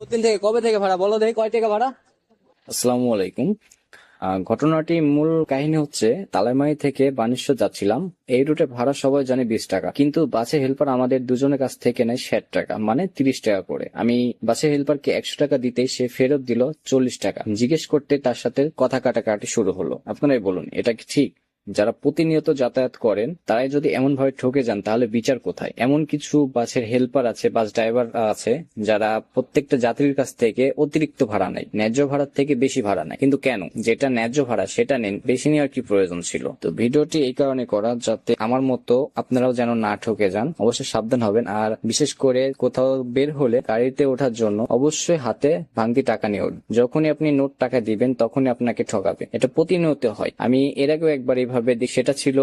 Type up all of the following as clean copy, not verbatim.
দিন থেকে কবে থেকে ভাড়া বলো দেখি, কয় টাকা ভাড়া? আসসালামু আলাইকুম। ঘটনাটি মূল কাহিনী হচ্ছে তালাইমারি থেকে বানেশ্বর যাচ্ছিলাম। এই রুটে ভাড়া সবাই জানে 20 টাকা, কিন্তু বাসে হেল্পার আমাদের দুজনের কাছ থেকে নেয় 60 টাকা, মানে 30 টাকা করে। আমি বাসে হেল্পারকে 100 টাকা দিতেই সে ফেরত দিল 40 টাকা। জিজ্ঞেস করতে তার সাথে কথা কাটাকাটি শুরু হলো। আপনারাই বলুন, এটা কি ঠিক? যারা প্রতিনিয়ত যাতায়াত করেন তারাই যদি এমন ভাবে ঠকে যান, তাহলে বিচার কোথায়? এমন কিছু বাসের হেল্পার আছে, বাস ড্রাইভার আছে, যারা প্রত্যেকটা যাত্রীর কাছ থেকে অতিরিক্ত ভাড়া নেয়, ন্যায্য ভাড়ার থেকে বেশি ভাড়া নেয়। কিন্তু কেন? যেটা ন্যায্য ভাড়া সেটা নেন, বেশি নেওয়ার কি প্রয়োজন ছিল? তো ভিডিওটি এই কারণে করা, যাতে আমার মতো আপনারাও যেন না ঠকে যান। অবশ্যই সাবধান হবেন। আর বিশেষ করে কোথাও বের হলে গাড়িতে ওঠার জন্য অবশ্যই হাতে ভাঙতি টাকা নিয়ে উঠবেন। যখনই আপনি নোট টাকা দিবেন তখনই আপনাকে ঠকাবে। এটা প্রতিনিয়ত হয়। আমি এর আগেও একবার এইভাবে সেটা ছিল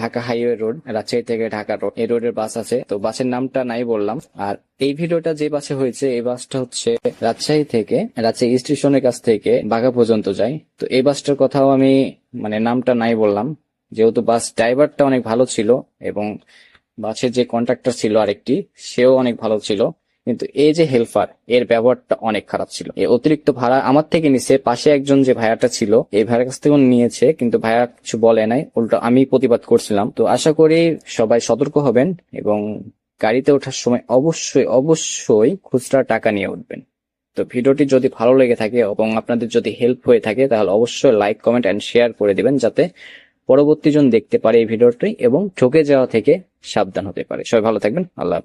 ঢাকা হাইওয়ে রোড, রাজশাহী থেকে ঢাকা রোড। এই রোডের বাস আছে, তো বাসের নামটা নাই বললাম। আর এই ভিডিওটা যে বাসে হয়েছে, এই বাসটা হচ্ছে রাজশাহী থেকে, রাজশাহী স্টেশনের কাছ থেকে বাঘা পর্যন্ত যায়। তো এই বাসটার কথাও আমি নামটা নাই বললাম, যেহেতু বাস ড্রাইভারটা অনেক ভালো ছিল এবং বাসের যে কন্ট্রাক্টর ছিল আরেকটি, সেও অনেক ভালো ছিল। কিন্তু এই যে হেল্পার, এর ব্যবহারটা অনেক খারাপ ছিল। এই অতিরিক্ত ভাড়া আমার থেকে নিছে, পাশে একজন যে ভাইয়াটা ছিল এই ভাইয়ের কাছ থেকেও নিয়েছে, কিন্তু ভাইয়া কিছু বলে নাই, উল্টো আমি প্রতিবাদ করছিলাম। তো আশা করি সবাই সতর্ক হবেন এবং গাড়িতে ওঠার সময় অবশ্যই অবশ্যই খুচরা টাকা নিয়ে উঠবেন। তো ভিডিওটি যদি ভালো লেগে থাকে এবং আপনাদের যদি হেল্প হয়ে থাকে, তাহলে অবশ্যই লাইক, কমেন্ট এন্ড শেয়ার করে দিবেন, যাতে পরবর্তী জন দেখতে পারে এই ভিডিওটি এবং ঠকে যাওয়া থেকে সাবধান হতে পারে। সবাই ভালো থাকবেন। আল্লাহ হাফেজ।